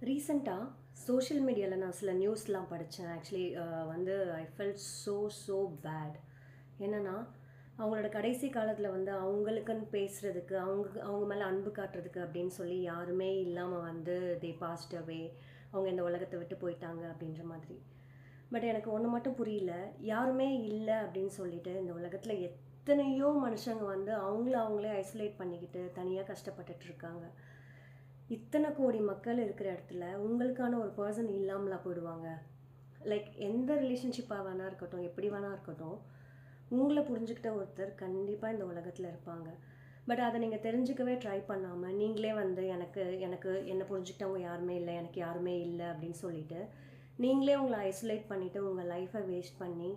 ரீசெண்டாக சோஷியல் மீடியாவில் நான் சில நியூஸ்லாம் படித்தேன். ஆக்சுவலி வந்து ஐ ஃபெல்ட் ஸோ பேட். என்னென்னா, அவங்களோட கடைசி காலத்தில் வந்து அவங்களுக்குன்னு பேசுகிறதுக்கு, அவங்க மேலே அன்பு காட்டுறதுக்கு அப்படின்னு சொல்லி யாருமே இல்லாமல் வந்து தே பாஸ்ட் அவே. அவங்க இந்த உலகத்தை விட்டு போயிட்டாங்க அப்படின்ற மாதிரி. பட் எனக்கு ஒன்று மட்டும் புரியல. யாருமே இல்லை அப்படின்னு சொல்லிட்டு இந்த உலகத்தில் எத்தனையோ மனுஷங்க வந்து அவங்களே ஐசோலேட் பண்ணிக்கிட்டு தனியாக கஷ்டப்பட்டுட்டு இருக்காங்க. இத்தனை கோடி மக்கள் இருக்கிற இடத்துல உங்களுக்கான ஒரு பர்சன் இல்லாமலா போயிடுவாங்க? லைக் எந்த ரிலேஷன்ஷிப்பாக வேணா இருக்கட்டும், எப்படி வேணா இருக்கட்டும், உங்களை புரிஞ்சுக்கிட்ட ஒருத்தர் கண்டிப்பாக இந்த உலகத்தில் இருப்பாங்க. பட் அதை நீங்கள் தெரிஞ்சுக்கவே ட்ரை பண்ணாமல் நீங்களே வந்து எனக்கு எனக்கு என்னை புரிஞ்சுக்கிட்டவங்க யாருமே இல்லை, எனக்கு யாருமே இல்லை அப்படின்னு சொல்லிட்டு நீங்களே உங்களை ஐசோலேட் பண்ணிவிட்டு உங்கள் லைஃப்பை வேஸ்ட் பண்ணி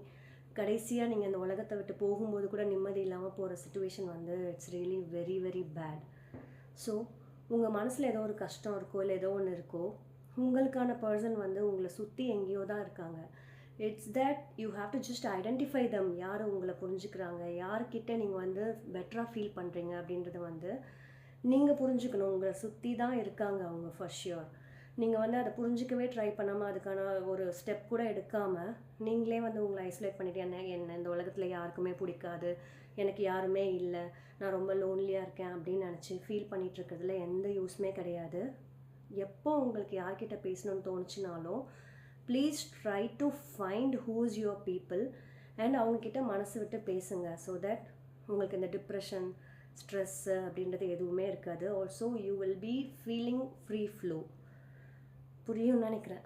கடைசியாக நீங்கள் இந்த உலகத்தை விட்டு போகும்போது கூட நிம்மதி இல்லாமல் போகிற சுச்சுவேஷன் வந்து it's really very very bad. So உங்கள் மனசில் ஏதோ ஒரு கஷ்டம் இருக்கோ, இல்லை ஏதோ ஒன்று இருக்கோ, உங்களுக்கான பர்சன் வந்து உங்களை சுற்றி எங்கேயோ தான் இருக்காங்க. It's that you have to just identify them. யார் உங்களை புரிஞ்சுக்கிறாங்க, யார்கிட்ட நீங்கள் வந்து பெட்டராக ஃபீல் பண்ணுறீங்க அப்படின்றத வந்து நீங்கள் புரிஞ்சுக்கணும். உங்களை சுற்றி தான் இருக்காங்க அவங்க ஃபார் ஷியோர். நீங்கள் வந்து அதை புரிஞ்சிக்கவே ட்ரை பண்ணாமல் அதுக்கான ஒரு ஸ்டெப் கூட எடுக்காமல் நீங்களே வந்து உங்களை ஐசோலேட் பண்ணிவிட்டு என்ன இந்த உலகத்தில் யாருக்குமே பிடிக்காது, எனக்கு யாருமே இல்லை, நான் ரொம்ப லோன்லியாக இருக்கேன் அப்படின்னு நினச்சி ஃபீல் பண்ணிகிட்ருக்கிறதுல எந்த யூஸுமே கிடையாது. எப்போ உங்களுக்கு யார்கிட்ட பேசணும்னு தோணுச்சுனாலும் please try to find who's your people and அவங்கக்கிட்ட மனசு விட்டு பேசுங்க. ஸோ தட் உங்களுக்கு இந்த டிப்ரெஷன், ஸ்ட்ரெஸ்ஸு அப்படின்றது எதுவுமே இருக்காது. Also you will be feeling free flow. புரியும்னு நினைக்கிறேன்.